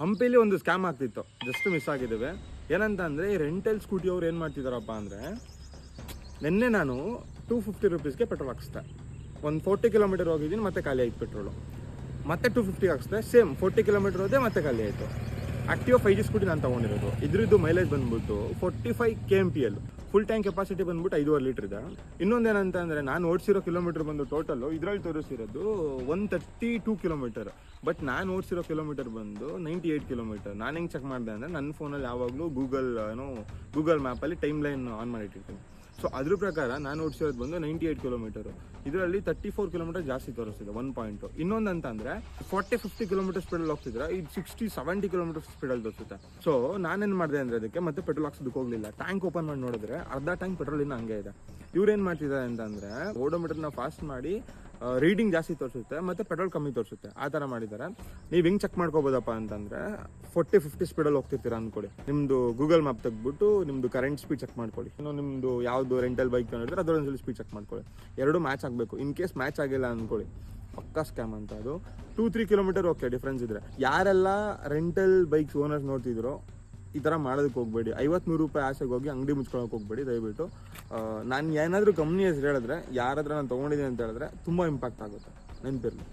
ಹಂಪಿಲಿ ಒಂದು ಸ್ಕ್ಯಾಮ್ ಆಗ್ತಿತ್ತು, just miss ಆಗಿದ್ದೇವೆ. ಏನಂತ ಅಂದರೆ ಈ ರೆಂಟಲ್ ಸ್ಕೂಟಿ ಅವ್ರು ಏನು ಮಾಡ್ತಿದ್ದಾರಪ್ಪ ಅಂದರೆ, ನಿನ್ನೆ ನಾನು 250 ರುಪೀಸ್ಗೆ ಪೆಟ್ರೋಲ್ ಹಾಕ್ಸ್ದೆ. ಒಂದು 40 ಕಿಲೋಮೀಟರ್ ಹೋಗಿದ್ದೀನಿ, ಮತ್ತೆ ಖಾಲಿ ಆಯಿತು ಪೆಟ್ರೋಲು. ಮತ್ತೆ 250 ಹಾಕ್ಸ್ದೆ, ಸೇಮ್ 40 ಕಿಲೋಮೀಟರ್ ಹೋದೆ, ಮತ್ತೆ ಖಾಲಿ ಆಯಿತು. ಆಕ್ಟಿವಾ 5G ಸ್ಕೂಟಿ ನಾನು ತೊಗೊಂಡಿರೋದು. ಇದ್ರದ್ದು ಮೈಲೇಜ್ ಬಂದ್ಬಿಟ್ಟು 45 kmpl, ಫುಲ್ ಟ್ಯಾಂಕ್ ಕೆಪಾಸಿಟಿ ಬಂದ್ಬಿಟ್ಟು 5.5 ಲೀಟರ್ ಇದೆ. ಇನ್ನೊಂದೇನಂತ ಅಂದರೆ ನಾನು ಓಡಿಸಿರೋ ಕಿಲೋಮೀಟರ್ ಬಂದು ಟೋಟಲ್ಲು ಇದರಲ್ಲಿ ತೋರಿಸಿರೋದು 132 ಕಿಲೋಮೀಟರ್. ಬಟ್ ನಾನು ಓಡಿಸಿರೋ ಕಿಲೋಮೀಟರ್ ಬಂದು 98 ಕಿಲೋಮೀಟರ್. ನಾನು ಹೆಂಗೆ ಚೆಕ್ ಮಾಡಿದೆ ಅಂದರೆ ನನ್ನ ಫೋನಲ್ಲಿ ಯಾವಾಗಲೂ ಗೂಗಲ್ ಮ್ಯಾಪಲ್ಲಿ ಟೈಮ್ ಲೈನ್ ಆನ್ ಮಾಡಿಟ್ಟಿರ್ತೀನಿ. ಸೊ ಅದ್ರ ಪ್ರಕಾರ ನಾನು ಓಡಿಸಿರೋದು ಬಂದು 98 ಕಿಲೋಮೀಟರು. ಇದರಲ್ಲಿ 34 ಕಿಲೋಮೀಟರ್ ಜಾಸ್ತಿ ತೋರಿಸ್ತಿದೆ 1 ಪಾಯಿಂಟು. ಇನ್ನೊಂದಂತ ಅಂದರೆ 40-50 ಕಿಲೋಮೀಟರ್ ಸ್ಪೀಡಲ್ಲಿ ಹೋಗ್ತಿದ್ರೆ ಇದು 60-70 ಕಿಲೋಮೀಟರ್ ಸ್ಪೀಡಲ್ಲಿ ತೋರಿಸುತ್ತೆ. ಸೊ ನಾನೇನು ಮಾಡಿದೆ ಅಂದರೆ ಅದಕ್ಕೆ ಮತ್ತೆ ಪೆಟ್ರೋಲ್ ಹಾಕ್ಸೋದಕ್ಕೆ ಹೋಗಲಿಲ್ಲ. ಟ್ಯಾಂಕ್ ಓಪನ್ ಮಾಡಿ ನೋಡಿದ್ರೆ ಅರ್ಧ ಟ್ಯಾಂಕ್ ಪೆಟ್ರೋಲ್ ಇನ್ನೂ ಹಂಗೆ ಇದೆ. ಇವ್ರೇನು ಮಾಡ್ತಿದ್ದಾರೆ ಅಂತಂದರೆ ಓಡೋಮೀಟರ್ನ ಫಾಸ್ಟ್ ಮಾಡಿ ರೀಡಿಂಗ್ ಜಾಸ್ತಿ ತೋರಿಸುತ್ತೆ ಮತ್ತು ಪೆಟ್ರೋಲ್ ಕಮ್ಮಿ ತೋರಿಸುತ್ತೆ, ಆ ಥರ ಮಾಡಿದ್ದಾರೆ. ನೀವು ಹಿಂಗೆ ಚೆಕ್ ಮಾಡ್ಕೋಬೋದಪ್ಪ ಅಂತಂದರೆ 40-50 ಸ್ಪೀಡಲ್ಲಿ ಹೋಗ್ತಿರ್ತೀರ ಅಂದ್ಕೊಳ್ಳಿ, ನಿಮ್ಮದು ಗೂಗಲ್ ಮ್ಯಾಪ್ ತೆಗ್ಬಿಟ್ಟು ನಿಮ್ಮದು ಕರೆಂಟ್ ಸ್ಪೀಡ್ ಚೆಕ್ ಮಾಡ್ಕೊಳ್ಳಿ. ಇನ್ನು ನಿಮ್ಮದು ಯಾವುದು ರೆಂಟಲ್ ಬೈಕ್ ನೋಡಿದ್ರೆ ಅದರೊಂದ್ಸಲಿ ಸ್ಪೀಡ್ ಚೆಕ್ ಮಾಡ್ಕೊಳ್ಳಿ. ಎರಡು ಮ್ಯಾಚ್ ಆಗಬೇಕು. ಇನ್ ಕೇಸ್ ಮ್ಯಾಚ್ ಆಗಿಲ್ಲ ಅಂದ್ಕೊಳ್ಳಿ, ಪಕ್ಕಾ ಸ್ಕ್ಯಾಮ್ ಅಂತ. ಅದು 2-3 ಕಿಲೋಮೀಟರ್ ಓಕೆ ಡಿಫ್ರೆನ್ಸ್ ಇದ್ರೆ. ಯಾರೆಲ್ಲ ರೆಂಟಲ್ ಬೈಕ್ಸ್ ಓನರ್ಸ್ ನೋಡ್ತಿದ್ರು ಈ ಥರ ಮಾಡೋದಕ್ಕೆ ಹೋಗ್ಬೇಡಿ. 50-100 ರೂಪಾಯಿ ಆಸೆಗೆ ಹೋಗಿ ಅಂಗಡಿ ಮುಚ್ಕೊಳ್ಳೋಕೆ ಹೋಗ್ಬೇಡಿ ದಯವಿಟ್ಟು. ನಾನು ಏನಾದರೂ ಕಂಪ್ನಿ ಹೆಸರು ಹೇಳಿದ್ರೆ, ಯಾರಾದ್ರೂ ನಾನು ತೊಗೊಂಡಿದ್ದೀನಿ ಅಂತ ಹೇಳಿದ್ರೆ ತುಂಬ ಇಂಪ್ಯಾಕ್ಟ್ ಆಗುತ್ತೆ, ನೆನಪಿರಲಿ.